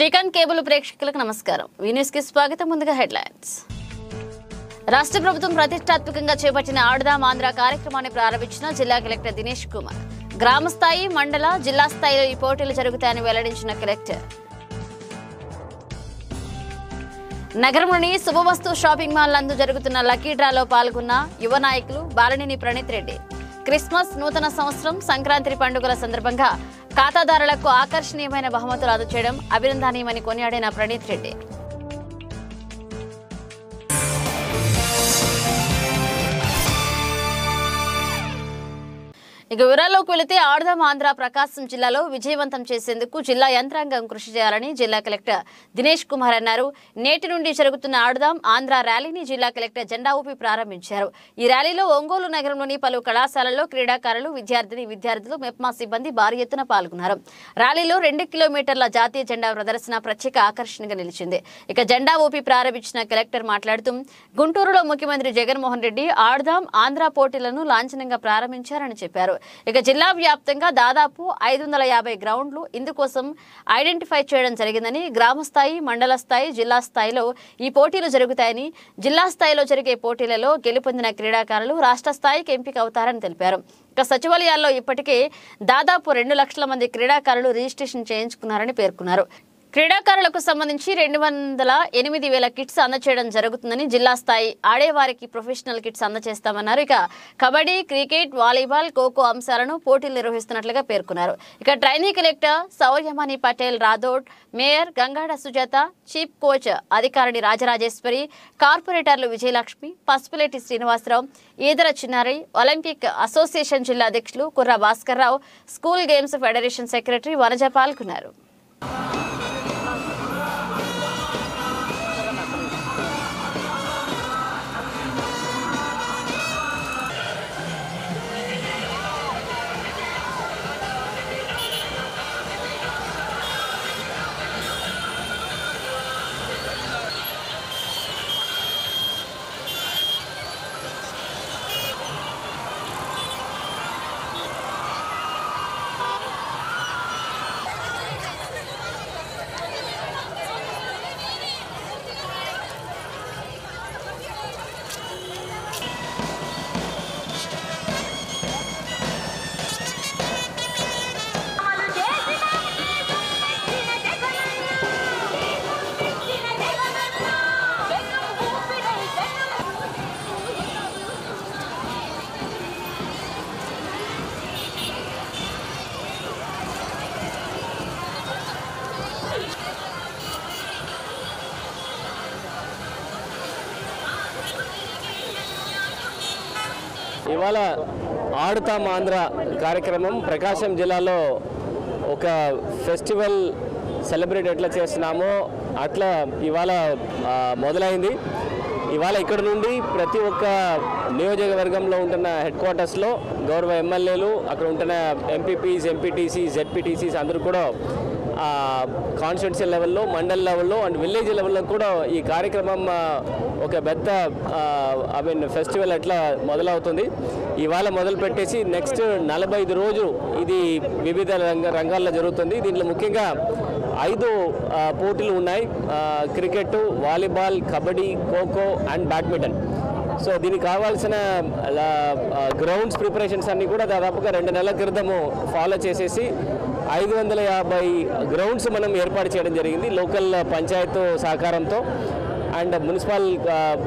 Srikanth cable ప్రేక్షకులకు నమస్కారం. వి news కి స్వాగతం. ముందుగా హెడ్లైన్స్. రాష్ట్ర ప్రభుత్వం ప్రతిష్టాత్మకంగా చేపట్టిన ఆడదాం ఆంధ్ర కార్యక్రమాన్ని ప్రారంభించిన జిల్లా కలెక్టర్ దినేష్ కుమార్. గ్రామ స్థాయి, మండల, జిల్లా స్థాయిలో ఈ పోటీలు జరుగుతాయని వెల్లడించిన కలెక్టర్. నగరంలోని శుభవస్తు షాపింగ్ మాల్ నందు జరుగుతున్న లక్కీ డ్రాలో పాల్గొన్న యువ నాయకులు బాలినేని ప్రణీత్ రెడ్డి. క్రిస్మస్, నూతన సంవత్సరం, సంక్రాంతి పండుగల సందర్భంగా ఖాతాదారులకు ఆకర్షణీయమైన బహుమతులు అందజేయడం అభినందనీయమని కొనియాడిన ప్రణీత్ రెడ్డి. ఇక వివరాల్లోకి వెళితే ఆడదాం ఆంధ్ర ప్రకాశం జిల్లాలో విజయవంతం చేసేందుకు జిల్లా యంత్రాంగం కృషి చేయాలని జిల్లా కలెక్టర్ దినేష్ కుమార్ అన్నారు. నేటి నుండి జరుగుతున్న ఆడదాం ఆంధ్ర ర్యాలీని జిల్లా కలెక్టర్ జెండా ఊపి ప్రారంభించారు. ఈ ర్యాలీలో ఒంగోలు నగరంలోని పలు కళాశాలల్లో క్రీడాకారులు, విద్యార్థులు, మెప్మా సిబ్బంది భారీ ఎత్తున పాల్గొన్నారు. ర్యాలీలో 2 కిలోమీటర్ల జాతీయ జెండా ప్రదర్శన ప్రత్యేక ఆకర్షణగా నిలిచింది. ఇక జెండా ఊపి ప్రారంభించిన కలెక్టర్ మాట్లాడుతూ గుంటూరులో ముఖ్యమంత్రి జగన్మోహన్ రెడ్డి ఆడదాం ఆంధ్ర పోటీలను లాంఛనంగా ప్రారంభించారని చెప్పారు. ఇక జిల్లా వ్యాప్తంగా దాదాపు 550 గ్రౌండ్లు ఇందుకోసం ఐడెంటిఫై చేయడం జరిగిందని, గ్రామ స్థాయి, మండల స్థాయి, జిల్లా స్థాయిలో ఈ పోటీలు జరుగుతాయని, జిల్లా స్థాయిలో జరిగే పోటీలలో గెలుపొందిన క్రీడాకారులు రాష్ట్ర స్థాయికి ఎంపిక అవుతారని తెలిపారు. ఇక సచివాలయాల్లో ఇప్పటికే దాదాపు 2 లక్షల మంది క్రీడాకారులు రిజిస్ట్రేషన్ చేయించుకున్నారని పేర్కొన్నారు. క్రీడాకారులకు సంబంధించి 208,000 కిట్స్ అందజేయడం జరుగుతుందని, జిల్లా స్థాయి ఆడేవారికి ప్రొఫెషనల్ కిట్స్ అందజేస్తామన్నారు. ఇక కబడ్డీ, క్రికెట్, వాలీబాల్, ఖోఖో అంశాలను పోటీలు నిర్వహిస్తున్నట్లుగా పేర్కొన్నారు. ఇక trainee collector Sauryamani Patel Rathod, mayor Gangada Sujatha, chief coach అధికారిని రాజరాజేశ్వరి, కార్పొరేటర్లు విజయలక్ష్మి, పసుపులేటి శ్రీనివాసరావు, ఈదర చిన్నారి, ఒలింపిక్ అసోసియేషన్ జిల్లా అధ్యక్షులు Kurra Bhaskar Rao, school games federation secretary Vanaja పాల్గొన్నారు. ఇవాళ ఆడుతాం ఆంధ్ర కార్యక్రమం ప్రకాశం జిల్లాలో ఒక ఫెస్టివల్ సెలబ్రేట్ ఎట్లా చేస్తున్నామో అట్లా ఇవాళ మొదలైంది. ఇవాళ ఇక్కడ నుండి ప్రతి ఒక్క నియోజకవర్గంలో ఉంటున్న హెడ్ క్వార్టర్స్లో గౌరవ ఎమ్మెల్యేలు, అక్కడ ఉంటున్న ఎంపీపీస్, ఎంపీటీసీస్, జెడ్పీటీసీస్ అందరూ కూడా కాన్స్టిట్యున్సీ లెవెల్లో, మండల్ లెవెల్లో అండ్ విలేజ్ లెవెల్లో కూడా ఈ కార్యక్రమం ఒక పెద్ద ఫెస్టివల్ అట్లా మొదలవుతుంది. ఇవాళ మొదలు పెట్టేసి నెక్స్ట్ 45 రోజులు ఇది వివిధ రంగాల్లో జరుగుతుంది. దీంట్లో ముఖ్యంగా 5 పోటీలు ఉన్నాయి. Cricket, volleyball, kabaddi, kho kho and badminton. So దీనికి కావాల్సిన గ్రౌండ్స్ ప్రిపరేషన్స్ అన్నీ కూడా దాదాపుగా 2 నెలల క్రితము ఫాలో చేసేసి 550 గ్రౌండ్స్ మనం ఏర్పాటు చేయడం జరిగింది లోకల్ పంచాయత్ సహకారంతో అండ్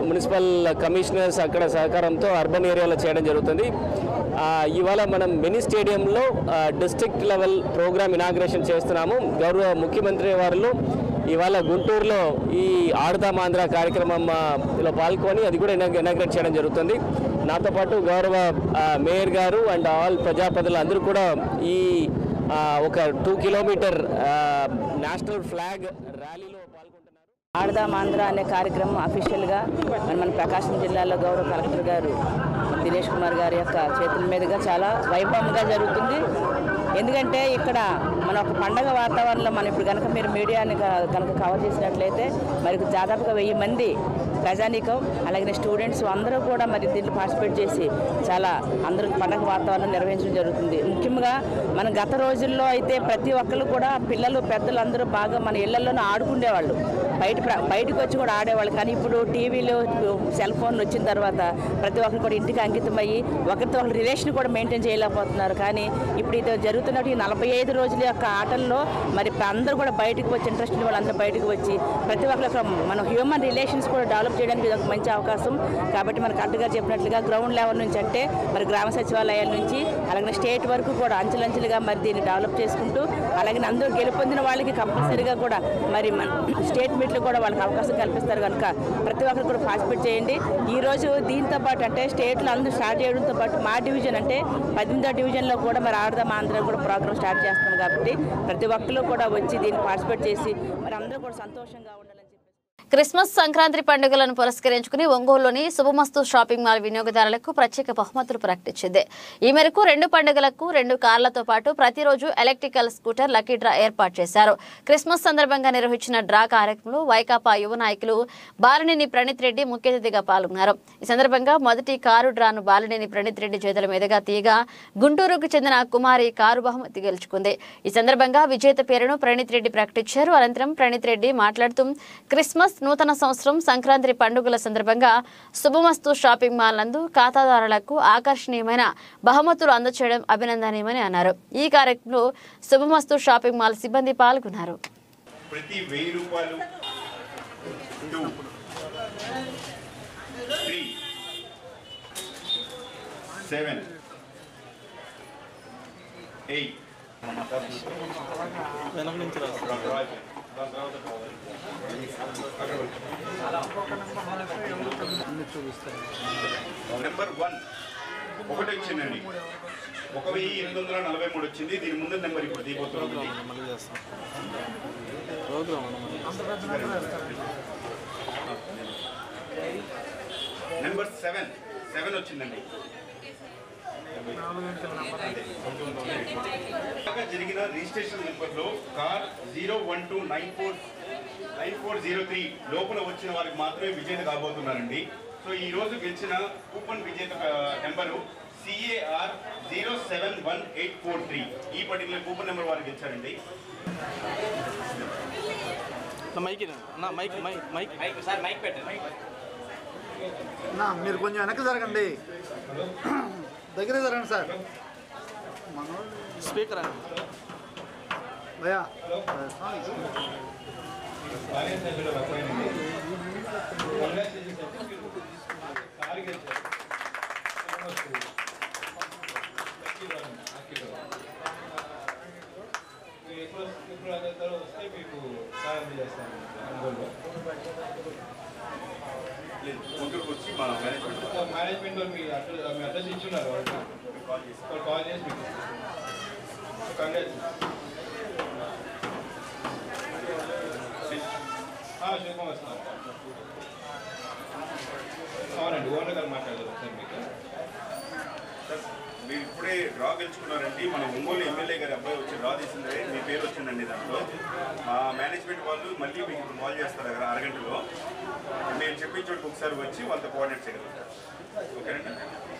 మున్సిపల్ కమిషనర్స్ అక్కడ సహకారంతో అర్బన్ ఏరియాలో చేయడం జరుగుతుంది. ఇవాళ మనం మినీ స్టేడియంలో డిస్ట్రిక్ట్ లెవెల్ ప్రోగ్రామ్ ఇనాగ్రేషన్ చేస్తున్నాము. గౌరవ ముఖ్యమంత్రి వారు ఇవాళ గుంటూరులో ఈ ఆడదాం ఆంధ్ర కార్యక్రమంలో పాల్గొని అది కూడా ఇనాగ్రేట్ చేయడం జరుగుతుంది. నాతో పాటు గౌరవ మేయర్ గారు అండ్ ఆల్ ప్రజాప్రతినిధులు అందరూ కూడా ఈ ఒక 2 కిలోమీటర్ నేషనల్ ఫ్లాగ్ ర్యాలీలో పాల్గొంటున్నారు. ఆడదాం ఆంధ్ర అనే కార్యక్రమం అఫీషియల్గా మన ప్రకాశం జిల్లాలో గౌరవ కలెక్టర్ గారు దినేష్ కుమార్ గారి యొక్క చేతుల మీదుగా చాలా వైభవంగా జరుగుతుంది. ఎందుకంటే ఇక్కడ మన ఒక పండగ వాతావరణంలో మనం ఇప్పుడు కనుక మీరు మీడియాని కనుక కవర్ చేసినట్లయితే మరి దాదాపుగా 1000 మంది ప్రజానీకం అలాగే స్టూడెంట్స్ అందరూ కూడా మరి దీంట్లో పార్టిసిపేట్ చేసి చాలా అందరూ పండగ వాతావరణం నిర్వహించడం జరుగుతుంది. ముఖ్యంగా మన గత రోజుల్లో అయితే ప్రతి ఒక్కరు కూడా పిల్లలు పెద్దలు అందరూ బాగా మన ఇళ్లలోనే ఆడుకునేవాళ్ళు, బయటకు వచ్చి కూడా ఆడేవాళ్ళు. కానీ ఇప్పుడు టీవీలు సెల్ ఫోన్లు వచ్చిన తర్వాత ప్రతి ఒక్కరు కూడా ఇంటికి అంకితమయ్యి ఒకరితో ఒకరి రిలేషన్ కూడా మెయింటైన్ చేయలేకపోతున్నారు. కానీ ఇప్పుడు ఇది జరుగుతున్నట్టు ఈ 45 రోజుల యొక్క ఆటల్లో మరి అందరూ కూడా బయటకు వచ్చి ఇంట్రెస్ట్ ఉన్న వాళ్ళందరూ బయటకు వచ్చి ప్రతి ఒక్కరు మనం హ్యూమన్ రిలేషన్స్ కూడా డెవలప్ చేయడానికి ఇది ఒక మంచి అవకాశం. కాబట్టి మన కలెక్టర్ గారు చెప్పినట్లుగా గ్రౌండ్ లెవెల్ నుంచి అంటే మరి గ్రామ సచివాలయాల నుంచి అలాగే స్టేట్ వరకు కూడా అంచెలంచెలుగా మరి దీన్ని డెవలప్ చేసుకుంటూ అలాగే అందరూ గెలుపొందిన వాళ్ళకి కంపల్సరీగా కూడా మరి స్టేట్ మీట్లో కూడా వాళ్ళకి అవకాశం కల్పిస్తారు. కనుక ప్రతి ఒక్కరు కూడా పార్టిసిపేట్ చేయండి. ఈరోజు దీంతో పాటు అంటే స్టేట్లో అందరూ స్టార్ట్ చేయడంతో పాటు మా డివిజన్ అంటే 18వ డివిజన్లో కూడా మరి ఆడదాం ఆంధ్ర కూడా ప్రోగ్రామ్ స్టార్ట్ చేస్తున్నాం. కాబట్టి ప్రతి ఒక్కరు కూడా వచ్చి దీన్ని పార్టిసిపేట్ చేసి మరి అందరూ కూడా సంతోషంగా ఉండాలని చెప్పి. క్రిస్మస్ సంక్రాంతి పండుగలను పురస్కరించుకుని ఒంగోలులోని శుభమస్తు షాపింగ్ మాల్ వినియోగదారులకు ప్రత్యేక బహుమతులు ప్రకటించింది. ఈ మేరకు 2 పండుగలకు 2 కార్లతో పాటు ప్రతిరోజు ఎలక్ట్రికల్ స్కూటర్ లక్కీ డ్రా ఏర్పాటు చేశారు. క్రిస్మస్ సందర్భంగా నిర్వహించిన డ్రా కార్యక్రమంలో వైకాపా యువ నాయకులు బాలినేని ప్రణీత్ రెడ్డి ముఖ్య అతిథిగా పాల్గొన్నారు. ఈ సందర్భంగా మొదటి కారు డ్రాను బాలినేని ప్రణీత్ రెడ్డి చేతుల మీదుగా తీయగా గుంటూరుకు చెందిన కుమారి కారు బహుమతి గెలుచుకుంది. ఈ సందర్భంగా విజేత పేరును ప్రణీత్ రెడ్డి ప్రకటించారు. అనంతరం ప్రణీత్ రెడ్డి మాట్లాడుతూ క్రిస్మస్ నూతన సంవత్సరం సంక్రాంతి పండుగల సందర్భంగా శుభమస్తు షాపింగ్ మాల్ నందు ఖాతాదారులకు ఆకర్షణీయమైన బహుమతులు అందజేయడం అభినందనీయమని అన్నారు. ఈ కార్యక్రమంలో శుభమస్తు షాపింగ్ మాల్ సిబ్బంది పాల్గొన్నారు. ప్రతి 1000 రూపాయలు 2 3 7 8 వెనక నుంచి నెంబర్ 1 ఒకటి వచ్చిందండి, 1843 వచ్చింది. దీని ముందు నెంబర్ ఇప్పుడు దిగిపోతుంది. నెంబర్ 7 వచ్చిందండి. జరిగిన రిజిస్ట్రేషన్ నెంబర్లో కార్ 0129403 లోపల వచ్చిన వారికి మాత్రమే విజేత కాబోతున్నారండి. సో ఈ రోజు గెలిచిన కూపన్ విజేత నెంబరు CAR 071843. ఈ పర్టికులర్ కూపన్ నెంబర్ వారికి గెలిచారండి. మీరు కొంచెం వెనక్కి జరగండి, దగ్గర జరగండి సార్. స్పీకర్ భయా గుంటూరుకు వచ్చి మా మేనేజ్మెంట్ మీ అడ్రస్ ఇచ్చున్నారు, కాల్ చేసి మీకు శుభం వస్తున్నారు. అవునండి, ఓనర్ గారు మాట్లాడతారు సార్. మీకు మీరు ఇప్పుడే డ్రా గెలుచుకున్నారండి. మన ఒంగోలు ఎమ్మెల్యే గారి అబ్బాయి వచ్చి డ్రా తీసిందే మీ పేరు వచ్చిందండి. దాంట్లో మా మేనేజ్మెంట్ వాళ్ళు మళ్ళీ మీకు కాల్ చేస్తారు కదా అరగంటలో. నేను చెప్పిన చోటుకు ఒకసారి వచ్చి వాళ్ళతో కోఆర్డినేట్ చేయగలుగుతారు. ఓకేనండి,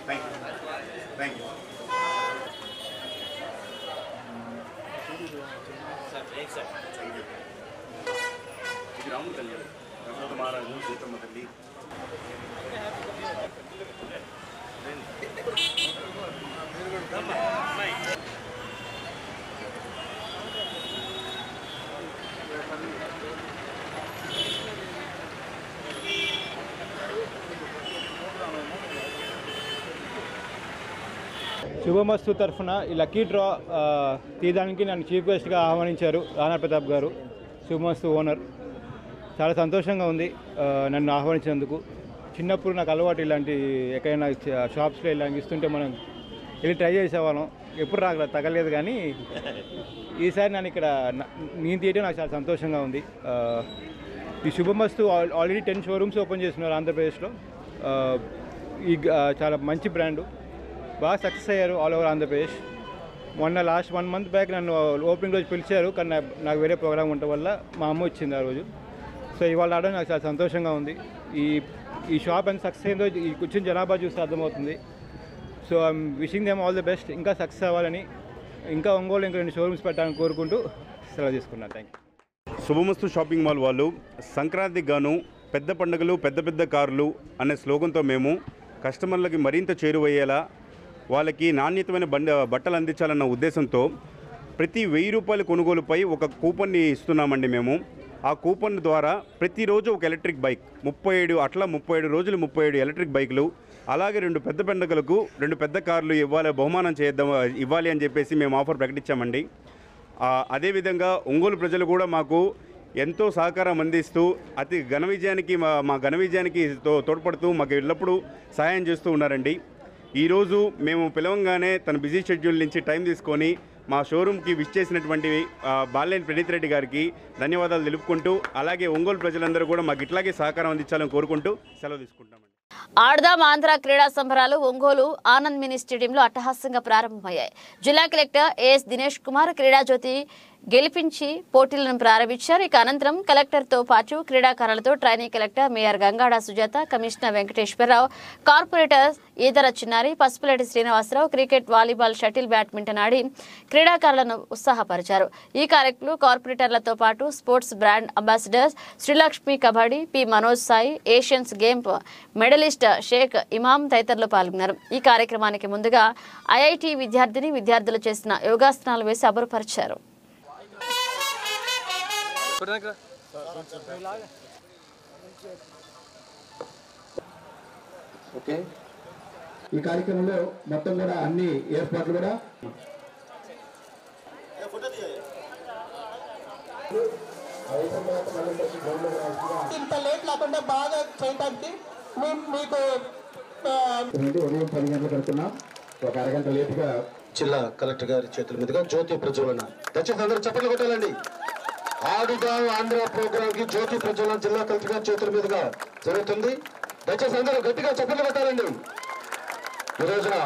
థ్యాంక్ యూ. ఇది రాముడు కళ్యాణ్, రఘునాథ మహారాజు, సీతమ్మ తల్లి. శుభమస్తు తరఫున ఈ లక్కీ డ్రా తీయడానికి నన్ను చీఫ్ గెస్ట్గా ఆహ్వానించారు రాణా ప్రతాప్ గారు, శుభమస్తు ఓనర్. చాలా సంతోషంగా ఉంది నన్ను ఆహ్వానించినందుకు. చిన్నప్పుడు నాకు అలవాటు ఇలాంటి ఎక్కడైనా షాప్స్లో ఇలా ఇస్తుంటే మనం వెళ్ళి ట్రై చేసేవాళ్ళం. ఎప్పుడు తగలేదు, కానీ ఈసారి నన్ను ఇక్కడ నేను తీయడం నాకు చాలా సంతోషంగా ఉంది. ఈ శుభమస్తు ఆల్రెడీ 10 షోరూమ్స్ ఓపెన్ చేస్తున్నారు ఆంధ్రప్రదేశ్లో. ఈ చాలా మంచి బ్రాండు, బాగా సక్సెస్ అయ్యారు ఆల్ ఓవర్ ఆంధ్రప్రదేశ్. మొన్న లాస్ట్ 1 మంత్ బ్యాక్ నన్ను ఓపెనింగ్ రోజు పిలిచారు, కానీ నాకు వేరే ప్రోగ్రామ్ ఉండటం వల్ల మా అమ్మ వచ్చింది ఆ రోజు. సో ఇవాళ రావడం నాకు చాలా సంతోషంగా ఉంది. ఈ షాప్ ఎంత సక్సెస్ అయిందో ఈ కూర్చుని జనాభా చూస్తే అర్థమవుతుంది. So I'm wishing them all the best. ఇంకా సక్సెస్ అవ్వాలని, ఇంకా ఒంగోలు ఇంకా 2 షోరూమ్స్ పెట్టాలని కోరుకుంటూ సెలవు తీసుకున్నాను. Thank you. Subhamastu shopping mall వాళ్ళు సంక్రాంతికి గాను పెద్ద పండుగలు పెద్ద పెద్ద కార్లు అనే స్లోగన్తో మేము కస్టమర్లకి మరింత చేరువయ్యేలా వాళ్ళకి నాణ్యతమైన బట్టలు అందించాలన్న ఉద్దేశంతో ప్రతి 1000 రూపాయల కొనుగోలుపై ఒక కూపన్ని ఇస్తున్నామండి మేము. ఆ కూపన్ ద్వారా ప్రతిరోజు ఒక ఎలక్ట్రిక్ బైక్ 37 రోజులు 37 ఎలక్ట్రిక్ బైకులు, అలాగే 2 పెద్ద పండుగలకు 2 పెద్ద కార్లు బహుమానం ఇవ్వాలి అని చెప్పేసి మేము ఆఫర్ ప్రకటించామండి. అదేవిధంగా ఒంగోలు ప్రజలు కూడా మాకు ఎంతో సహకారం అందిస్తూ అతి ఘన విజయానికి మా ఘన విజయానికి తోడ్పడుతూ మాకు ఎల్లప్పుడూ సహాయం చేస్తూ ఉన్నారండి. ఈరోజు మేము పిలవంగానే తన బిజీ షెడ్యూల్ నుంచి టైం తీసుకొని మా షోరూమ్కి విష్ చేసినటువంటి బాలేని ప్రణీత్ రెడ్డి గారికి ధన్యవాదాలు తెలుపుకుంటూ, అలాగే ఒంగోలు ప్రజలందరూ కూడా మాకు ఇట్లాగే సహకారం అందించాలని కోరుకుంటూ సెలవు తీసుకుంటామండి. ఆడదాం ఆంధ్ర క్రీడా సంబరాలు ఒంగోలు ఆనంద్ మినీ స్టేడియంలో అట్టహాసంగా ప్రారంభమయ్యాయి. జిల్లా కలెక్టర్ ఏఎస్ దినేష్ కుమార్ క్రీడాజ్యోతి గెలిపించి పోటీలను ప్రారంభించారు. ఇక అనంతరం కలెక్టర్తో పాటు క్రీడాకారులతో training collector mayor Gangada Sujatha, commissioner Venkateswararao, corporator Edara Chinnari, Pasupuleti Srinivasarao cricket, volleyball, shuttle, badminton ఆడి క్రీడాకారులను ఉత్సాహపరిచారు. ఈ కార్యక్రమంలో కార్పొరేటర్లతో పాటు sports brand ambassadors Srilakshmi kabaddi, P Manoj Sai, Asians game medalist Shaik Imam తదితరులు పాల్గొన్నారు. ఈ కార్యక్రమానికి ముందుగా ఐఐటి విద్యార్థులు చేసిన యోగాసనాలు వేసి అబరుపరిచారు. ఓకే, ఈ కార్యక్రమంలో మొత్తం కూడా అన్ని ఏర్పాట్లు కూడా ఇంత లేట్ లేకుండా బాగా చేయడానికి మీకు ఉదయం 10 గంటలకు అనుకున్నాం. ఒక అరగంట లేటుగా జిల్లా కలెక్టర్ గారి చేతుల మీదుగా జ్యోతి ప్రజ్వలన. దయచేసి అందరూ చప్పట్లు కొట్టాలండి. ఆడుదాం ఆంధ్ర ప్రోగ్రామ్ కి జ్యోతి ప్రజ్వలన జిల్లా కలెక్టర్ గారి చేతుల మీదుగా జరుగుతుంది. దయచేసి అందరూ గట్టిగా చప్పట్లు కొట్టాలండి. ఈ రోజున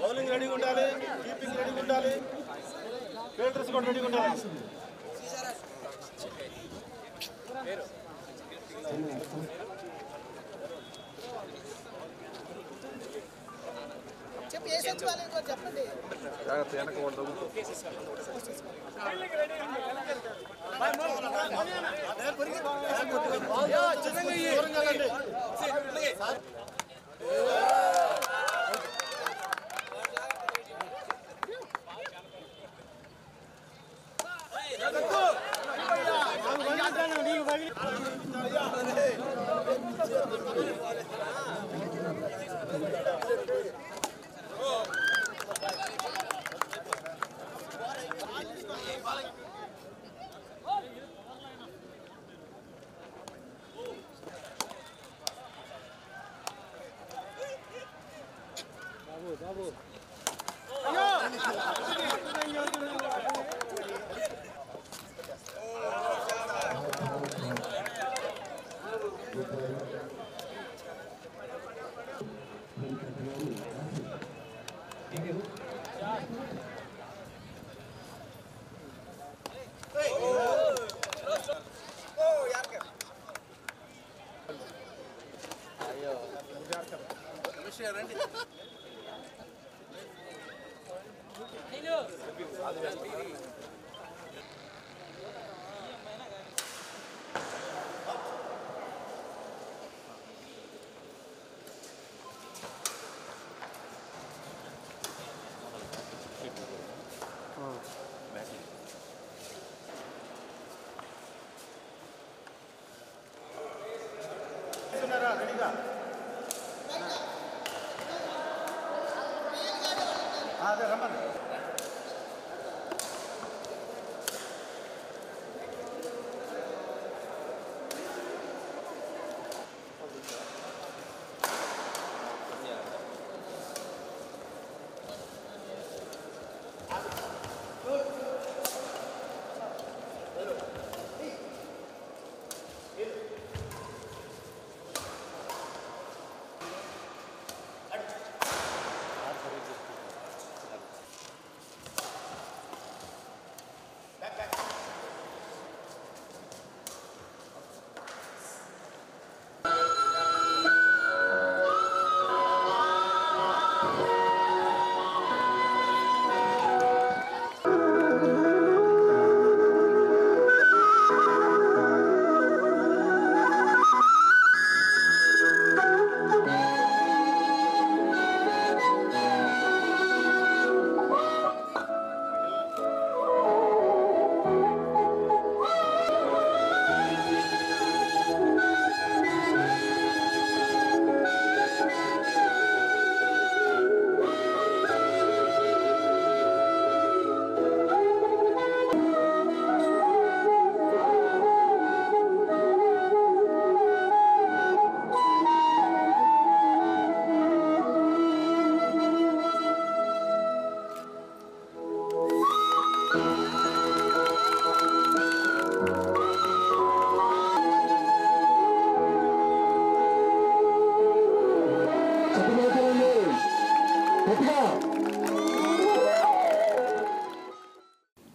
బౌలింగ్ రెడీగా ఉండాలి, కీపింగ్ రెడీగా ఉండాలి, ఫీల్డర్స్ కూడా రెడీగా ఉండాలి. చెప్పి ఏ సచివాలయంలో చెప్పండి. అదే రమ్మని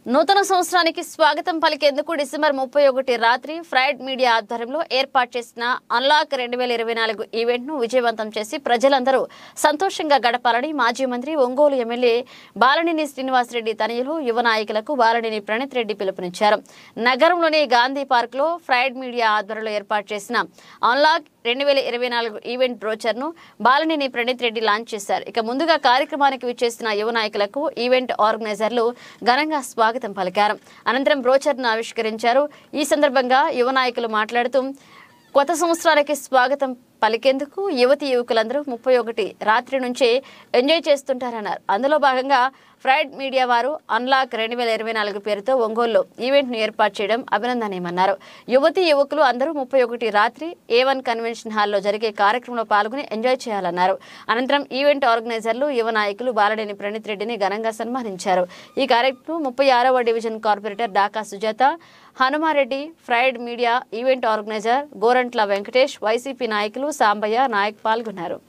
నూతన సంవత్సరానికి స్వాగతం పలికేందుకు డిసెంబర్ 31 రాత్రి ఫ్రైడ్ మీడియా ఆధ్వర్యంలో ఏర్పాటు చేసిన అన్లాక్ 2024 ఈవెంట్ను విజయవంతం చేసి ప్రజలందరూ సంతోషంగా గడపాలని మాజీ మంత్రి ఒంగోలు ఎమ్మెల్యే బాలనేని శ్రీనివాసరెడ్డి తనయులు యువ నాయకులకు బాలనేని ప్రణీత్ రెడ్డి పిలుపునిచ్చారు. నగరంలోని గాంధీ పార్క్లో ఫ్రైడ్ మీడియా ఆధ్వర్యంలో ఏర్పాటు చేసిన అన్లాక్ 2024 ఈవెంట్ బ్రోచర్ను బాలనేని ప్రణీత్ రెడ్డి లాంచ్ చేశారు. ఇక ముందుగా కార్యక్రమానికి విచ్చేసిన యువ నాయకులకు ఈవెంట్ ఆర్గనైజర్లు ఘనంగా స్వాగతం పలికారు. అనంతరం బ్రోచర్ను ఆవిష్కరించారు. ఈ సందర్భంగా యువ నాయకులు మాట్లాడుతూ కొత్త సంవత్సరానికి స్వాగతం పలికేందుకు యువకులందరూ 31 రాత్రి నుంచే ఎంజాయ్ చేస్తుంటారన్నారు. అందులో భాగంగా ఫ్రైడ్ మీడియా వారు అన్లాక్ 2024 పేరుతో ఒంగోలులో ఈవెంట్ను ఏర్పాటు చేయడం అభినందనీయమన్నారు. యువకులు అందరూ 31 రాత్రి A1 కన్వెన్షన్ హాల్లో జరిగే కార్యక్రమంలో పాల్గొని ఎంజాయ్ చేయాలన్నారు. అనంతరం ఈవెంట్ ఆర్గనైజర్లు యువ నాయకులు బాలనేని ప్రణీత్ రెడ్డిని ఘనంగా సన్మానించారు. ఈ కార్యక్రమం 36వ డివిజన్ కార్పొరేటర్ డాకా సుజాత, హనుమారెడ్డి, ఫ్రైడ్ media event organizer Gorantla Venkatesh, YCP నాయకులు సాంబయ్య నాయక్ పాల్గొన్నారు.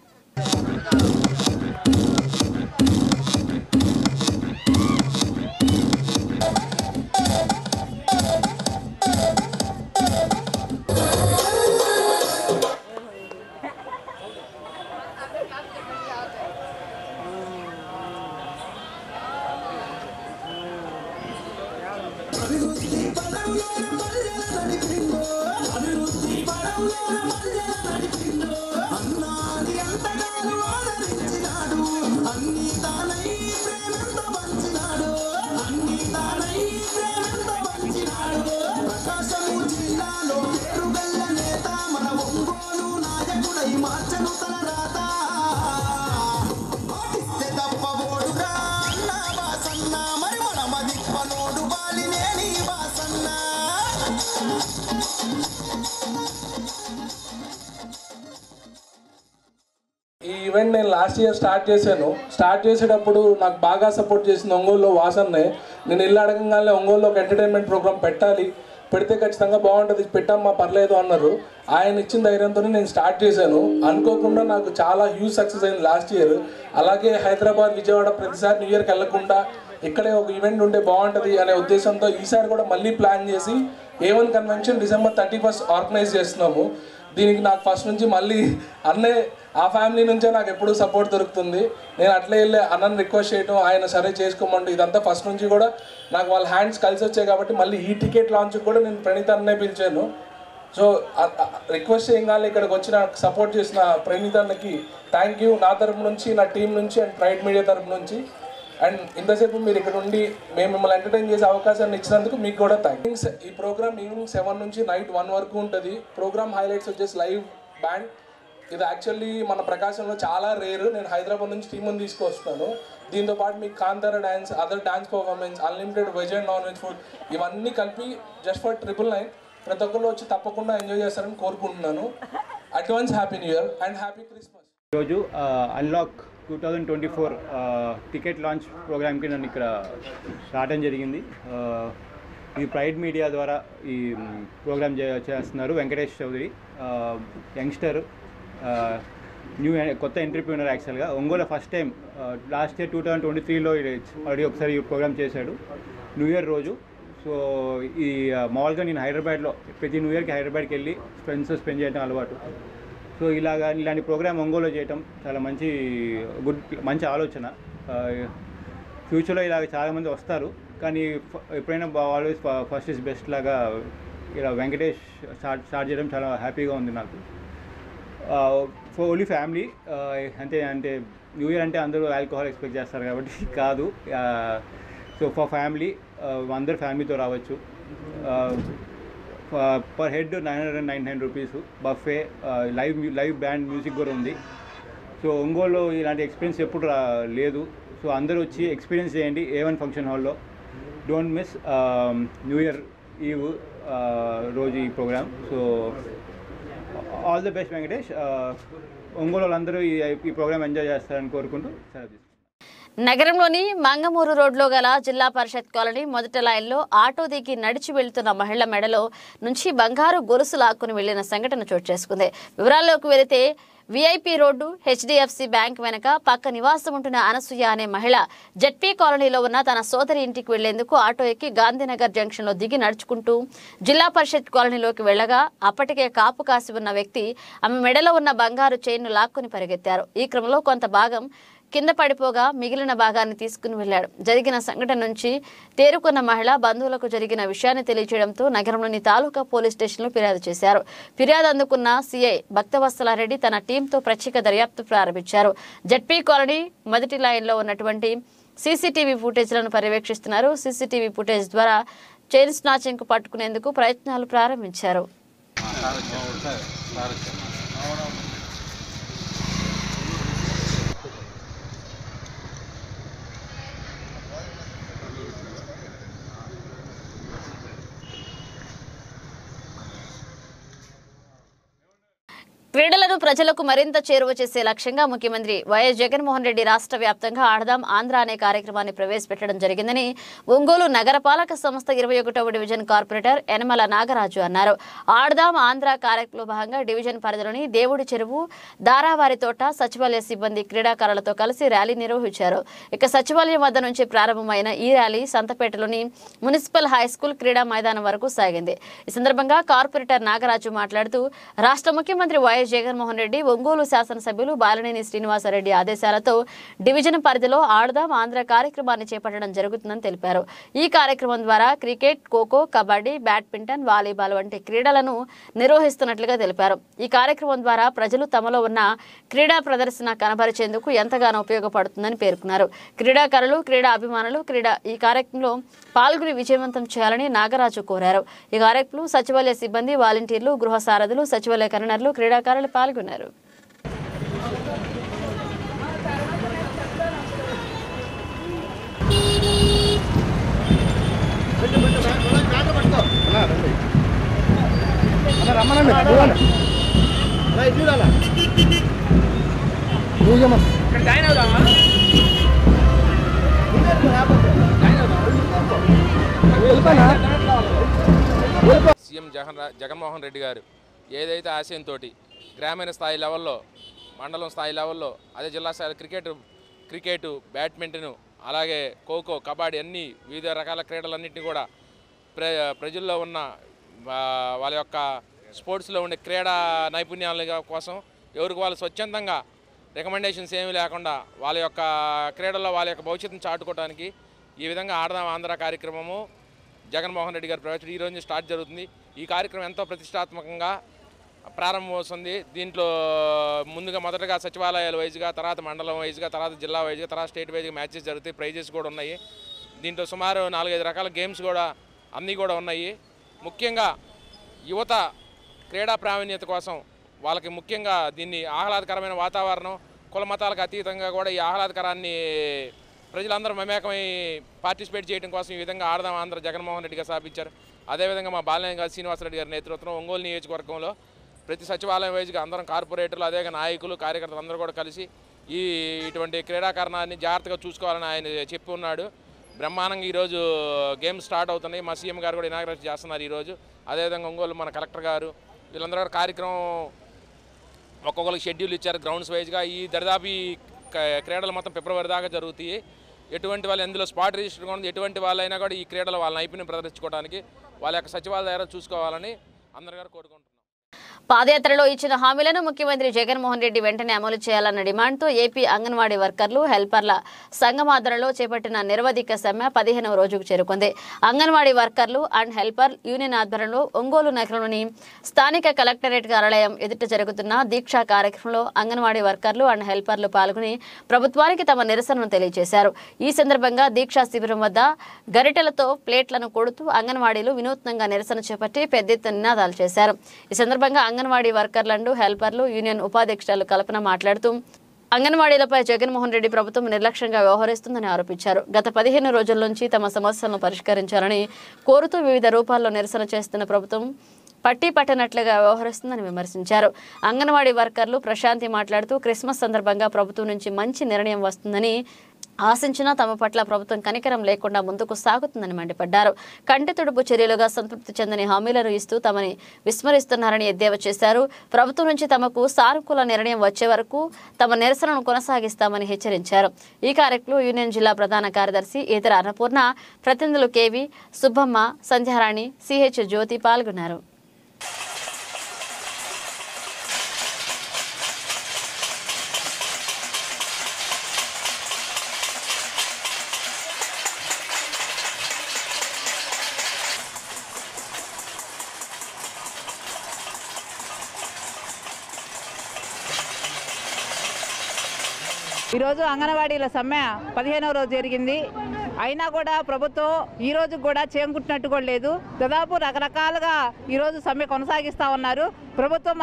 ఈ ఈవెంట్ నేను లాస్ట్ ఇయర్ స్టార్ట్ చేసేటప్పుడు నాకు బాగా సపోర్ట్ చేసింది ఒంగోలులో వాసన్నే. నేను ఇల్లు అడగంగానే ఒంగోలులో ఒక ఎంటర్టైన్మెంట్ ప్రోగ్రామ్ పెడితే ఖచ్చితంగా బాగుంటుంది, పెట్టమ్మా పర్లేదు అన్నారు. ఆయన ఇచ్చిన ధైర్యంతో నేను స్టార్ట్ చేశాను. అనుకోకుండా నాకు చాలా హ్యూజ్ సక్సెస్ అయింది లాస్ట్ ఇయర్. అలాగే హైదరాబాద్, విజయవాడ ప్రతిసారి న్యూ ఇయర్కి వెళ్ళకుండా ఇక్కడే ఒక ఈవెంట్ ఉంటే బాగుంటుంది అనే ఉద్దేశంతో ఈసారి కూడా మళ్ళీ ప్లాన్ చేసి A1 కన్వెన్షన్ డిసెంబర్ 31 ఆర్గనైజ్ చేస్తున్నాము. దీనికి నాకు ఫస్ట్ నుంచి మళ్ళీ అన్నే ఆ ఫ్యామిలీ నుంచే నాకు ఎప్పుడూ సపోర్ట్ దొరుకుతుంది. నేను అట్లే వెళ్ళి అన్నని రిక్వెస్ట్ చేయడం, ఆయన సరే చేసుకోమంటూ ఇదంతా ఫస్ట్ నుంచి కూడా నాకు వాళ్ళ హ్యాండ్స్ కలిసి వచ్చాయి. కాబట్టి మళ్ళీ ఈ టికెట్ లాంచ్ కూడా నేను ప్రణీత అన్నే పిలిచాను. సో రిక్వెస్ట్ చేయగానే ఇక్కడికి వచ్చి నాకు సపోర్ట్ చేసిన ప్రణీత అన్నకి థ్యాంక్ యూ నా తరపు నుంచి, నా టీం నుంచి అండ్ ప్రైడ్ మీడియా తరపు నుంచి. అండ్ ఇంతసేపు మీరు ఇక్కడ ఉండి మేము మిమ్మల్ని ఎంటర్టైన్ చేసే అవకాశాన్ని ఇచ్చినందుకు మీకు కూడా థ్యాంక్స్. ఈ ప్రోగ్రామ్ ఈవినింగ్ 7 నుంచి నైట్ 1 వరకు ఉంటుంది. ప్రోగ్రామ్ హైలైట్స్ వచ్చేసి లైవ్ బ్యాండ్. ఇది యాక్చువల్లీ మన ప్రకాశంలో చాలా రేరు. నేను హైదరాబాద్ నుంచి టీముని తీసుకొస్తున్నాను. దీంతో పాటు మీకు Kantara dance, other dance performance, unlimited veg and non veg food ఇవన్నీ కలిపి జస్ట్ ఫర్ 999. ప్రతి ఒక్కరు వచ్చి తప్పకుండా ఎంజాయ్ చేస్తారని కోరుకుంటున్నాను. Advance happy new year and happy Christmas. ఈరోజు అన్లాక్ 2024 టికెట్ లాంచ్ ప్రోగ్రామ్కి నన్ను ఇక్కడ రావడం జరిగింది. ఈ ప్రైడ్ మీడియా ద్వారా ఈ ప్రోగ్రామ్ చేస్తున్నారు వెంకటేష్ చౌదరి, యంగ్స్టర్, కొత్త ఎంటర్‌ప్రెన్యూర్. యాక్చువల్గా Ongole first time last year 2023లో ఆల్రెడీ ఒకసారి ఈ ప్రోగ్రామ్ చేశాడు న్యూ ఇయర్ రోజు. సో ఈ మామూలుగా నేను హైదరాబాద్లో ప్రతి న్యూ ఇయర్కి హైదరాబాద్కి వెళ్ళి ఫ్రెండ్స్ స్పెండ్ చేయడం అలవాటు. సో ఇలాంటి ప్రోగ్రామ్ ఒంగోలులో చేయటం చాలా మంచి ఆలోచన. ఫ్యూచర్లో ఇలాగ చాలామంది వస్తారు, కానీ ఎప్పుడైనా ఆల్వేస్ ఫస్ట్ ఇస్ బెస్ట్ లాగా ఇలా వెంకటేష్ స్టార్ట్ చేయడం చాలా హ్యాపీగా ఉంది నాకు. ఫర్ ఓన్లీ ఫ్యామిలీ అంటే న్యూ ఇయర్ అంటే అందరూ ఆల్కహాల్ ఎక్స్పెక్ట్ చేస్తారు కాబట్టి కాదు. సో ఫర్ ఫ్యామిలీ అందరు ఫ్యామిలీతో రావచ్చు. Per head 999 rupees. Buffet, live band music కూడా ఉంది. సో ఒంగోలులో ఇలాంటి ఎక్స్పీరియన్స్ ఎప్పుడు లేదు. సో అందరూ వచ్చి ఎక్స్పీరియన్స్ చేయండి A1 ఫంక్షన్ హాల్లో. Don't miss new year eve రోజు ఈ programme. So all the best Venkatesh. Ongole వాళ్ళందరూ ఈ ప్రోగ్రామ్ ఎంజాయ్ చేస్తారని కోరుకుంటూ సెలవు తీసుకుంటాను. నగరంలోని మంగమూరు రోడ్లో గల జిల్లా పరిషత్ కాలనీ మొదటి లైన్లో ఆటో దిగి నడిచి వెళ్తున్న మహిళ మెడలో నుంచి బంగారు గొలుసు లాక్కుని వెళ్లిన సంఘటన చోటు చేసుకుంది. వివరాల్లోకి వెళితే విఐపి రోడ్డు HDFC బ్యాంక్ వెనక పక్క నివాసం ఉంటున్న అనసూయ అనే మహిళ జెడ్పీ కాలనీలో ఉన్న తన సోదరి ఇంటికి వెళ్లేందుకు ఆటో ఎక్కి గాంధీనగర్ జంక్షన్లో దిగి నడుచుకుంటూ జిల్లా పరిషత్ కాలనీలోకి వెళ్లగా అప్పటికే కాపు కాసి ఉన్న వ్యక్తి ఆమె మెడలో ఉన్న బంగారు చైన్ను లాక్కుని పరిగెత్తారు. ఈ క్రమంలో కొంత భాగం కింద పడిపోగా మిగిలిన భాగాన్ని తీసుకుని వెళ్లాడు. జరిగిన సంఘటన నుంచి తేరుకున్న మహిళ బంధువులకు జరిగిన విషయాన్ని తెలియజేయడంతో నగరంలోని తాలూకా పోలీస్ స్టేషన్లో ఫిర్యాదు చేశారు. ఫిర్యాదు అందుకున్న సిఐ భక్తవత్సలారెడ్డి తన టీంతో ప్రత్యేక దర్యాప్తు ప్రారంభించారు. జెడ్పీ కాలనీ మొదటి లైన్లో ఉన్నటువంటి సీసీటీవీ ఫుటేజ్లను పర్యవేక్షిస్తున్నారు. సీసీటీవీ ఫుటేజ్ ద్వారా చైన్ స్నాచింగ్ కు పట్టుకునేందుకు ప్రయత్నాలు ప్రారంభించారు. క్రీడలను ప్రజలకు మరింత చేరువ చేసే లక్ష్యంగా ముఖ్యమంత్రి వైఎస్ జగన్మోహన్ రెడ్డి రాష్ట్ర వ్యాప్తంగా ఆడదాం ఆంధ్ర అనే కార్యక్రమాన్ని ప్రవేశపెట్టడం జరిగిందని ఒంగోలు నగరపాలక సంస్థ 21వ డివిజన్ కార్పొరేటర్ యనమల నాగరాజు అన్నారు. ఆడదాం ఆంధ్ర కార్యక్రమంలో భాగంగా డివిజన్ పరిధిలోని దేవుడి చెరువు, దారావారి తోట సచివాలయ సిబ్బంది క్రీడాకారులతో కలిసి ర్యాలీ నిర్వహించారు. ఇక సచివాలయం వద్ద నుంచి ప్రారంభమైన ఈ ర్యాలీ సంతపేటలోని మున్సిపల్ హై స్కూల్ క్రీడా మైదానం వరకు సాగింది. ఈ సందర్భంగా కార్పొరేటర్ నాగరాజు మాట్లాడుతూ రాష్ట్ర ముఖ్యమంత్రి వైఎస్ జగన్మోహన్ రెడ్డి, ఒంగోలు శాసనసభ్యులు బాలినేని శ్రీనివాసరెడ్డి ఆదేశాలతో డివిజన్ పరిధిలో ఆడదాం ఆంధ్ర కార్యక్రమాన్ని చేపట్టడం జరుగుతుందని తెలిపారు. ఈ కార్యక్రమం ద్వారా cricket, kho kho, kabaddi, badminton, volleyball వంటి క్రీడలను నిర్వహిస్తున్నట్లుగా తెలిపారు. ఈ కార్యక్రమం ద్వారా ప్రజలు తమలో ఉన్న క్రీడా ప్రదర్శన కనబరిచేందుకు ఎంతగానో ఉపయోగపడుతుందని పేర్కొన్నారు. క్రీడాకారులు, క్రీడా అభిమానులు ఈ కార్యక్రమంలో పాల్గొని విజయవంతం చేయాలని నాగరాజు కోరారు. ఈ కార్యక్రమంలో సచివాలయ సిబ్బంది, వాలంటీర్లు, గృహ సారథులు, సచివాలయ కన్వీనర్లు, క్రీడాకారులు పాల్గొన్నారు. సీఎం జగన్మోహన్ రెడ్డి గారు ఏదైతే ఆశయంతో గ్రామీణ స్థాయి లెవెల్లో, మండలం స్థాయి లెవెల్లో, అదే జిల్లా స్థాయి క్రికెట్, బ్యాడ్మింటన్, అలాగే ఖోఖో, కబడ్డీ అన్ని వివిధ రకాల క్రీడలన్నింటినీ కూడా ప్రజల్లో ఉన్న వాళ్ళ యొక్క స్పోర్ట్స్లో ఉండే క్రీడా నైపుణ్యాల కోసం ఎవరికి వాళ్ళు స్వచ్ఛందంగా రికమెండేషన్స్ ఏమీ లేకుండా వాళ్ళ యొక్క క్రీడల్లో వాళ్ళ యొక్క భవిష్యత్తును చాటుకోవడానికి ఈ విధంగా ఆడదాం ఆంధ్ర కార్యక్రమము జగన్మోహన్ రెడ్డి గారు ప్రవేశపెట్టి ఈ రోజు స్టార్ట్ జరుగుతుంది. ఈ కార్యక్రమం ఎంతో ప్రతిష్టాత్మకంగా ప్రారంభమవుతుంది. దీంట్లో ముందుగా మొదటగా సచివాలయాల వైజ్గా, తర్వాత మండలం వైజ్గా, తర్వాత జిల్లా వైజ్గా, తర్వాత స్టేట్ వైజ్గా మ్యాచెస్ జరుగుతాయి. ప్రైజెస్ కూడా ఉన్నాయి. దీంట్లో సుమారు 4-5 రకాల గేమ్స్ కూడా అన్నీ కూడా ఉన్నాయి. ముఖ్యంగా యువత క్రీడా ప్రావీణ్యత కోసం వాళ్ళకి ముఖ్యంగా దీన్ని ఆహ్లాదకరమైన వాతావరణం, కుల మతాలకు అతీతంగా కూడా ఈ ఆహ్లాదకరాన్ని ప్రజలందరూ మమేకమై పార్టిసిపేట్ చేయడం కోసం ఈ విధంగా ఆడదాం ఆంధ్ర జగన్మోహన్ రెడ్డి గారు స్థాపించారు. అదేవిధంగా మా బాలినేని గారు శ్రీనివాసరెడ్డి గారి నేతృత్వం ఒంగోలు నియోజకవర్గంలో ప్రతి సచివాలయం వైజ్గా అందరం కార్పొరేటర్లు, అదేవిధంగా నాయకులు, కార్యకర్తలు అందరూ కూడా కలిసి ఇటువంటి క్రీడాకారణాన్ని జాగ్రత్తగా చూసుకోవాలని ఆయన చెప్పి ఉన్నాడు. బ్రహ్మాండంగా ఈరోజు గేమ్స్ స్టార్ట్ అవుతున్నాయి. మా సీఎం గారు కూడా ఇనాగ్రేట్ చేస్తున్నారు ఈరోజు. అదేవిధంగా ఒంగోలు మన కలెక్టర్ గారు వీళ్ళందరూ కూడా కార్యక్రమం ఒక్కొక్కరికి షెడ్యూల్ ఇచ్చారు గ్రౌండ్స్ వైజ్గా. ఈ దరిదాపు క్రీడలు మొత్తం ఫిబ్రవరి దాకా జరుగుతాయి. ఎటువంటి వాళ్ళు ఎందులో స్పాట్ రిజిస్టర్ ఉంది, ఎటువంటి వాళ్ళైనా కూడా ఈ క్రీడలు వాళ్ళ నైపుణ్యం ప్రదర్శించుకోవడానికి వాళ్ళ యొక్క సచివాలయ దగ్గర చూసుకోవాలని అందరి గారు కోరుకుంటున్నారు. పాదయాత్రలో ఇచ్చిన హామీలను ముఖ్యమంత్రి జగన్మోహన్ రెడ్డి వెంటనే అమలు చేయాలన్న డిమాండ్తో ఏపీ అంగన్వాడీ వర్కర్లు, హెల్పర్ల సంఘం ఆధ్వర్యంలో చేపట్టిన నిరవధిక సమ్మె 15వ రోజుకు చేరుకుంది. అంగన్వాడీ వర్కర్లు అండ్ హెల్పర్ యూనియన్ ఆధ్వర్యంలో ఒంగోలు నగరంలోని స్థానిక కలెక్టరేట్ కార్యాలయం ఎదుట జరుగుతున్న దీక్షా కార్యక్రమంలో అంగన్వాడీ వర్కర్లు అండ్ హెల్పర్లు పాల్గొని ప్రభుత్వానికి తమ నిరసనను తెలియజేశారు. ఈ సందర్భంగా దీక్షా శిబిరం వద్ద గరిటెలతో ప్లేట్లను కొడుతూ అంగన్వాడీలు వినూత్నంగా నిరసన చేపట్టి పెద్ద ఎత్తున నినాదాలు చేశారు. ఈ సందర్భంగా అంగన్వాడీ వర్కర్లు, హెల్పర్లు యూనియన్ ఉపాధ్యక్షురాలు కల్పన మాట్లాడుతూ అంగన్వాడీలపై జగన్మోహన్ రెడ్డి ప్రభుత్వం నిర్లక్ష్యంగా వ్యవహరిస్తుందని ఆరోపించారు. గత 15 రోజుల నుంచి తమ సమస్యలను పరిష్కరించాలని కోరుతూ వివిధ రూపాల్లో నిరసన చేస్తున్న ప్రభుత్వం పట్టి పట్టనట్లుగా వ్యవహరిస్తుందని విమర్శించారు. అంగన్వాడీ వర్కర్లు ప్రశాంతి మాట్లాడుతూ క్రిస్మస్ సందర్భంగా ప్రభుత్వం నుంచి మంచి నిర్ణయం వస్తుందని ఆశించినా తమ పట్ల ప్రభుత్వం కనికరం లేకుండా ముందుకు సాగుతుందని మండిపడ్డారు. కంటి తుడుపు చర్యలుగా సంతృప్తి చెందని హామీలను ఇస్తూ తమని విస్మరిస్తున్నారని ఎద్దేవా చేశారు. ప్రభుత్వం నుంచి తమకు సానుకూల నిర్ణయం వచ్చే వరకు తమ నిరసనను కొనసాగిస్తామని హెచ్చరించారు. ఈ కార్యక్రమంలో యూనియన్ జిల్లా ప్రధాన కార్యదర్శి ఇతర అన్నపూర్ణ, ప్రతినిధులు కేవి సుబ్బమ్మ, సంధ్యారాణి, సిహెచ్ జ్యోతి పాల్గొన్నారు. ఈరోజు అంగన్వాడీల సమ్మె 15వ రోజు జరిగింది. అయినా కూడా ప్రభుత్వం ఈ రోజు కూడా చేంకుట్టినట్టు కూడా లేదు. దాదాపు రకరకాలుగా ఈరోజు సమ్మె కొనసాగిస్తూ ఉన్నారు. ప్రభుత్వం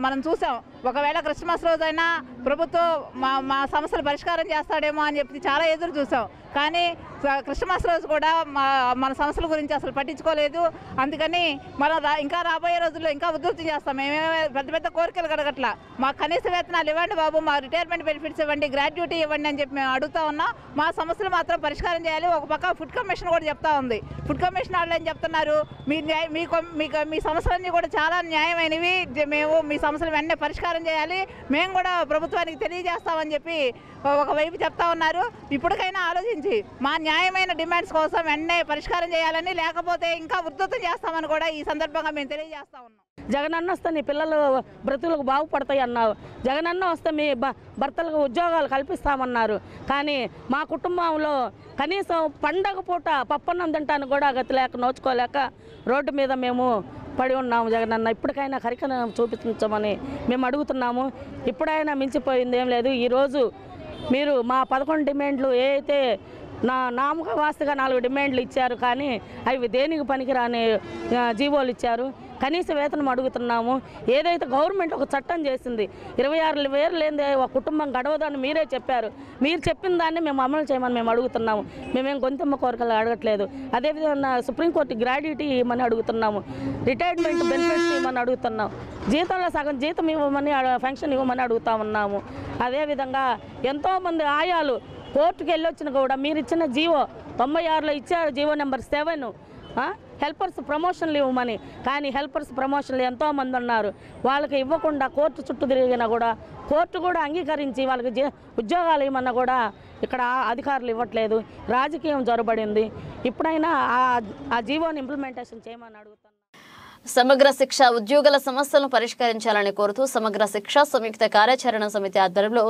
మనం చూసాం. ఒకవేళ క్రిస్మస్ రోజైనా ప్రభుత్వం మా సమస్యలు పరిష్కారం చేస్తాడేమో అని చెప్పి చాలా ఎదురు చూసాం. కానీ క్రిస్మస్ రోజు కూడా మన సమస్యల గురించి అసలు పట్టించుకోలేదు. అందుకని మనం ఇంకా రాబోయే రోజుల్లో ఇంకా ఉధృతి చేస్తాం. మేమేమే పెద్ద పెద్ద కోరికలు కడగట్లా. మా కనీస వేతనాలు ఇవ్వండి బాబు, మా రిటైర్మెంట్ బెనిఫిట్స్ ఇవ్వండి, గ్రాడ్యుటీ ఇవ్వండి అని చెప్పి మేము అడుగుతా ఉన్నాం. మా సమస్యలు మాత్రం పరిష్కారం చేయాలి. ఒక పక్క ఫుడ్ కమిషన్ కూడా చెప్తా ఉంది. ఫుడ్ కమిషన్ వాళ్ళు ఏం చెప్తున్నారు, మీ సమస్యలన్నీ కూడా చాలా న్యాయమైనవి, మేము మీ సమస్యలు వెంటనే పరిష్కారం చేయాలి, మేము కూడా ప్రభుత్వానికి తెలియజేస్తామని చెప్పి ఒకవైపు చెప్తా ఉన్నారు. ఇప్పటికైనా ఆలోచించి మా న్యాయమైన డిమాండ్స్ కోసం వెంటనే పరిష్కారం చేయాలని, లేకపోతే ఇంకా ఉధృతం చేస్తామని కూడా ఈ సందర్భంగా మేము తెలియజేస్తా ఉన్నాం. జగనన్న వస్తే నీ పిల్లలు బ్రతుకులకు బాగుపడతాయి అన్నావు. జగనన్న వస్తే మీ భర్తలకు ఉద్యోగాలు కల్పిస్తామన్నారు. కానీ మా కుటుంబంలో కనీసం పండగ పూట పప్పన్నం తింటానికి కూడా గతి లేక నోచుకోలేక రోడ్డు మీద మేము పడి ఉన్నాము. జగనన్న ఇప్పటికైనా కరికరం చూపించమని మేము అడుగుతున్నాము. ఇప్పుడైనా మించిపోయింది ఏం లేదు. ఈరోజు మీరు మా 11 డిమాండ్లు ఏదైతే నామక వాస్తుగా 4 డిమాండ్లు ఇచ్చారు, కానీ అవి దేనికి పనికిరాని జీవోలు ఇచ్చారు. కనీస వేతనం అడుగుతున్నాము. ఏదైతే గవర్నమెంట్ ఒక చట్టం చేసింది, 26,000 లేదే ఒక కుటుంబం గడవదని మీరే చెప్పారు. మీరు చెప్పిన దాన్ని మేము అమలు చేయమని మేము అడుగుతున్నాము. మేమేం గొంతెమ్మ కోరికలు అడగట్లేదు. అదేవిధంగా సుప్రీంకోర్టు గ్రాడ్యుటీ ఇవ్వమని అడుగుతున్నాము. రిటైర్మెంట్ బెనిఫిట్స్ ఇవ్వమని అడుగుతున్నాం. జీతంలో సగం జీతం ఇవ్వమని, పెన్షన్ ఇవ్వమని అడుగుతా ఉన్నాము. అదేవిధంగా ఎంతోమంది ఆయాలు కోర్టుకు వెళ్ళొచ్చిన కూడా మీరు ఇచ్చిన జీవో 96లో ఇచ్చారు, జీవో నెంబర్ 7 హెల్పర్స్ ప్రమోషన్లు ఇవ్వమని. కానీ హెల్పర్స్ ప్రమోషన్లు ఎంతోమంది ఉన్నారు. వాళ్ళకి ఇవ్వకుండా కోర్టు చుట్టూ తిరిగినా కూడా కోర్టు కూడా అంగీకరించి వాళ్ళకి ఉద్యోగాలు ఇవ్వమన్నా కూడా ఇక్కడ అధికారులు ఇవ్వట్లేదు. రాజకీయం జొరబడింది. ఇప్పుడైనా ఆ జీవోని ఇంప్లిమెంటేషన్ చేయమని అడుగుతాను. సమగ్ర శిక్ష ఉద్యోగుల సమస్యలను పరిష్కరించాలని కోరుతూ సమగ్ర శిక్ష సంయుక్త కార్యాచరణ సమితి ఆధ్వర్యంలో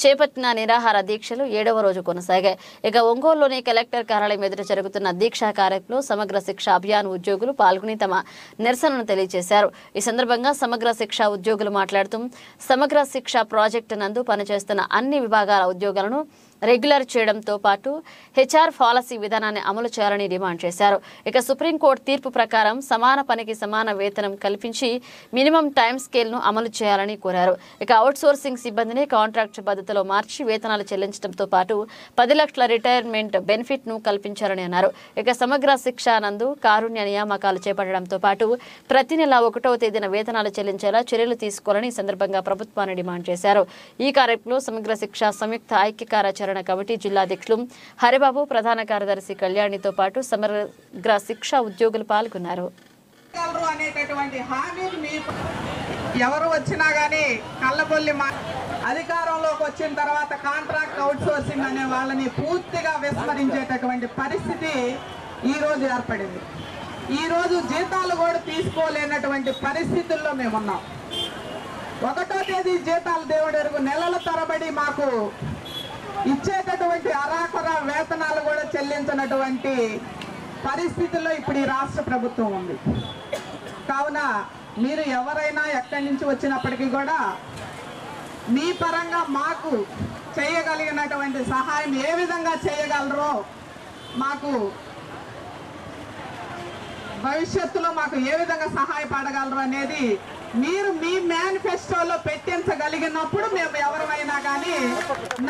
చేపట్టిన నిరాహార దీక్షలు 7వ రోజు కొనసాగాయి. ఇక ఒంగోలులోని కలెక్టర్ కార్యాలయం ఎదుట జరుగుతున్న దీక్షా కార్యక్రమంలో సమగ్ర శిక్ష అభియాన్ ఉద్యోగులు పాల్గొని తమ నిరసనను తెలియజేశారు. ఈ సందర్భంగా సమగ్ర శిక్ష ఉద్యోగులు మాట్లాడుతూ సమగ్ర శిక్ష ప్రాజెక్టు నందు పనిచేస్తున్న అన్ని విభాగాల ఉద్యోగులను రెగ్యులర్ చేయడంతో పాటు హెచ్ఆర్ పాలసీ విధానాన్ని అమలు చేయాలని డిమాండ్ చేశారు. ఇక సుప్రీంకోర్టు తీర్పు ప్రకారం సమాన పనికి సమాన వేతనం కల్పించి మినిమం టైం స్కేల్ను అమలు చేయాలని కోరారు. ఇక అవుట్సోర్సింగ్ సిబ్బందిని కాంట్రాక్ట్ పద్ధతిలో మార్చి వేతనాలు చెల్లించడంతో పాటు 10 లక్షల రిటైర్మెంట్ బెనిఫిట్ను కల్పించాలని అన్నారు. ఇక సమగ్ర శిక్ష నందు కారుణ్య నియామకాలు చేపట్టడంతో పాటు ప్రతి నెల 1వ తేదీన వేతనాలు చెల్లించేలా చర్యలు తీసుకోవాలని ఈ సందర్భంగా ప్రభుత్వాన్ని డిమాండ్ చేశారు. ఈ కార్యక్రమంలో సమగ్ర శిక్ష సంయుక్త ఐక్య కార్యాచరణ కమిటీ జిల్లా అధ్యక్షులు హరిబాబు, ప్రధాన కార్యదర్శి కళ్యాణితో పాటు సమగ్ర శిక్ష ఉద్యోగులు పాల్గొన్నారు. అనేటటువంటి హామీలు ఎవరు వచ్చినా గానీ కళ్ళబొల్లి అధికారంలోకి వచ్చిన తర్వాత కాంట్రాక్ట్ అవుట్సోర్సింగ్ అనే వాళ్ళని పూర్తిగా విస్మరించేటటువంటి పరిస్థితి ఈ రోజు ఏర్పడింది. ఈ రోజు జీతాలు కూడా తీసుకోలేనటువంటి పరిస్థితుల్లో మేమున్నాం. 1వ తేదీ జీతాలు దేవుడెరుగు నెలల తరబడి మాకు ఇచ్చేటటువంటి అరాకొర వేతనాలు కూడా చెల్లించినటువంటి పరిస్థితుల్లో ఇప్పుడు ఈ రాష్ట్ర ప్రభుత్వం ఉంది. కావున మీరు ఎవరైనా ఎక్కడి నుంచి వచ్చినప్పటికీ కూడా మీ పరంగా మాకు చేయగలిగినటువంటి సహాయం ఏ విధంగా చేయగలరో, మాకు భవిష్యత్తులో మాకు ఏ విధంగా సహాయపడగలరు అనేది మీరు మీ మేనిఫెస్టోలో పెట్టించగలిగినప్పుడు మేము ఎవరైనా కానీ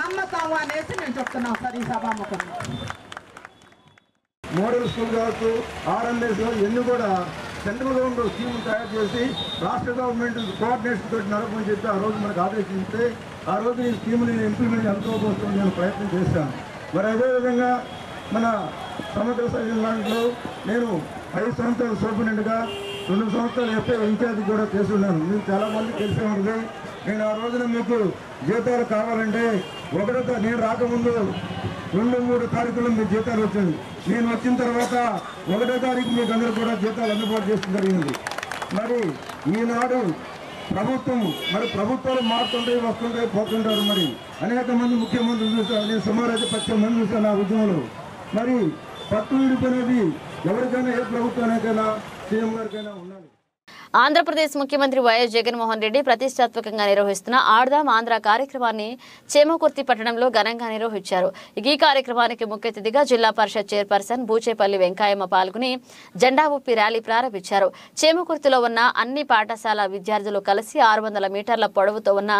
నమ్మతాము అనేసి మేము చెప్తున్నాం సార్ ఈ సభాముఖంగా. మోడల్ స్కూల్ కావచ్చు, ఆర్ఎంఎస్ ఇవన్నీ కూడా సెంట్రల్ గవర్నమెంట్ స్కీమ్ తయారు చేసి రాష్ట్ర గవర్నమెంట్ కోఆర్డినేషన్ తోటి నడపని చెప్పి ఆ రోజు మనకు ఆదేశిస్తే ఆ రోజు ఈ స్కీమ్ని ఇంప్లిమెంట్ ఎంతకోసం నేను ప్రయత్నం చేశాను. మరి అదేవిధంగా మన సమగ్ర దాంట్లో నేను 5 సంవత్సరాలు సూపరింటెండెంట్గా 2 సంవత్సరాలు ఎఫ్ఐ ఇన్ఛార్జ్ కూడా చేస్తున్నాను. మీకు చాలామంది తెలిసే ఉంటుంది. నేను ఆ రోజున మీకు జీతాలు కావాలంటే నేను రాకముందు 2-3 తారీఖుల్లో మీ జీతాలు వచ్చింది. నేను వచ్చిన తర్వాత 1వ తారీఖు మీకు అందరూ కూడా జీతాలు అందుబాటు చేయడం జరిగింది. మరి ఈనాడు ప్రభుత్వాలు మారుతుంటాయి, వస్తుంటాయి, పోతుంటారు. మరి అనేక మంది ముఖ్యమంత్రులు చూశాను. నేను సుమారు అయితే 10 మంది చూశాను ఆ ఉద్యమంలో. మరి పట్టు విడిపోయినది ఎవరికైనా, ఏ ప్రభుత్వానికైనా, సీఎం గారికైనా ఉండాలి. ఆంధ్రప్రదేశ్ ముఖ్యమంత్రి వైఎస్ జగన్మోహన్ రెడ్డి ప్రతిష్టాత్మకంగా నిర్వహిస్తున్న ఆడదాం ఆంధ్ర కార్యక్రమాన్ని చేమకుర్తి పట్టణంలో ఘనంగా నిర్వహించారు. ఈ కార్యక్రమానికి ముఖ్య అతిథిగా జిల్లా పరిషత్ చైర్పర్సన్ బూచేపల్లి వెంకాయమ్మ పాల్గొని జెండా ఊపి ర్యాలీ ప్రారంభించారు. చేమకుర్తిలో ఉన్న అన్ని పాఠశాల విద్యార్థులు కలిసి 600 మీటర్ల పొడవుతో ఉన్న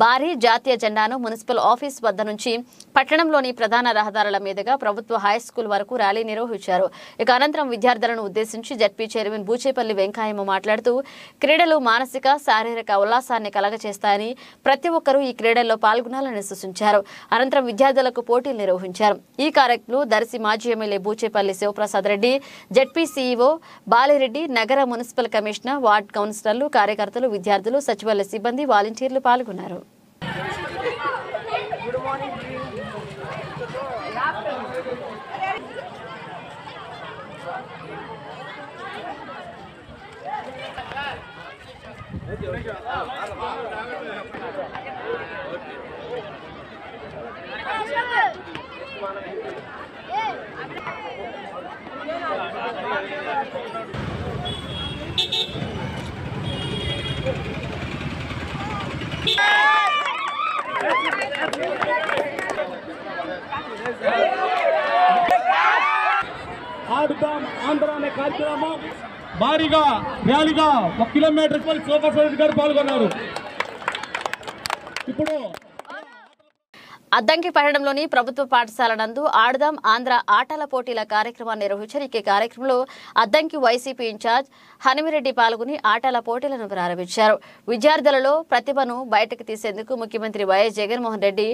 భారీ జాతీయ జెండాను మున్సిపల్ ఆఫీస్ వద్ద నుంచి పట్టణంలోని ప్రధాన రహదారుల మీదుగా ప్రభుత్వ హైస్కూల్ వరకు ర్యాలీ నిర్వహించారు. ఇక అనంతరం విద్యార్థులను ఉద్దేశించి జడ్పీ చైర్మన్ బూచేపల్లి వెంకాయమ్మ మాట్లాడుతూ క్రీడలు మానసిక శారీరక ఉల్లాసాన్ని కలగచేస్తాయని ప్రతి ఒక్కరూ ఈ క్రీడల్లో పాల్గొనాలని సూచించారు. అనంతరం విద్యార్థులకు పోటీలు నిర్వహించారు. ఈ కార్యక్రమంలో దర్శి మాజీ MLA Buchepalli Sivaprasad Reddy, ZP CEO Balireddy, నగర మున్సిపల్ కమిషనర్, వార్డు కౌన్సిలర్లు, కార్యకర్తలు, విద్యార్థులు, సచివాలయ సిబ్బంది, వాలంటీర్లు పాల్గొన్నారు. ఆడుదాం ఆంధ్ర అనే కార్యక్రమం భారీగా ర్యాలీగా 1 కిలోమీటర్ శివప్రసాద్ గారు పాల్గొన్నారు. ఇప్పుడు అద్దంకి పట్టణంలోని ప్రభుత్వ పాఠశాల నందు ఆడదాం ఆంధ్ర ఆటల పోటీల కార్యక్రమాన్ని నిర్వహించారు. ఈ కార్యక్రమంలో అద్దంకి వైసీపీ ఇన్ఛార్జ్ హనుమిరెడ్డి పాల్గొని ఆటల పోటీలను ప్రారంభించారు. విద్యార్థులలో ప్రతిభను బయటకు తీసేందుకు ముఖ్యమంత్రి వైఎస్ జగన్మోహన్ రెడ్డి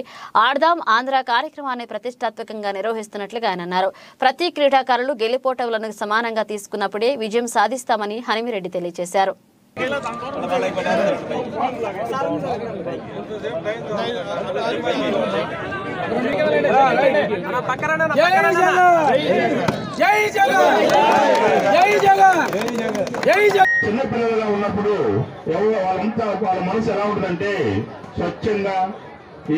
ఆడదాం ఆంధ్ర కార్యక్రమాన్ని ప్రతిష్టాత్మకంగా నిర్వహిస్తున్నట్లుగా ఆయన అన్నారు. ప్రతి క్రీడాకారులు గెలుపోటములను సమానంగా తీసుకున్నప్పుడే విజయం సాధిస్తామని హనుమిరెడ్డి తెలియజేశారు. చిన్న ఉన్నప్పుడు వాళ్ళంతా వాళ్ళ మనసు ఎలా ఉంటుందంటే స్వచ్ఛంగా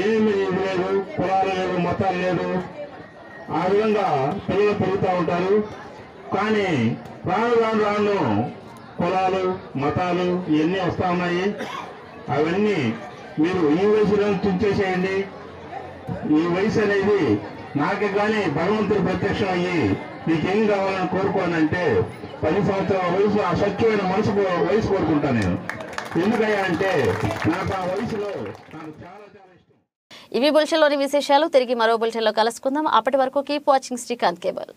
ఏమి ఇది లేదు, కులాలు లేదు, మతాలు లేదు, ఆ విధంగా పిల్లలు పెరుగుతూ ఉంటారు. కానీ రాను రాను కులాలు మతాలు ఇవన్నీ వస్తూ ఉన్నాయి. అవన్నీ మీరు ఈ వయసులో తుంచేసేయండి. ఈ వయసు అనేది నాకే కానీ భగవంతుడు ప్రత్యక్షం అయ్యి నీకేం కావాలని కోరుకోనంటే 10 సంవత్సరాల వయసు ఆ స్వచ్ఛమైన వయసు కోరుకుంటాను నేను. ఎందుకయ్యా అంటే నాకు ఆ వయసులో నాకు చాలా ఇవి బులెటిన్లోని విశేషాలు. తిరిగి మరో బులెటిన్లో కలుసుకుందాం. అప్పటి వరకు కీప్ వాచింగ్ శ్రీకాంత్ కేబుల్.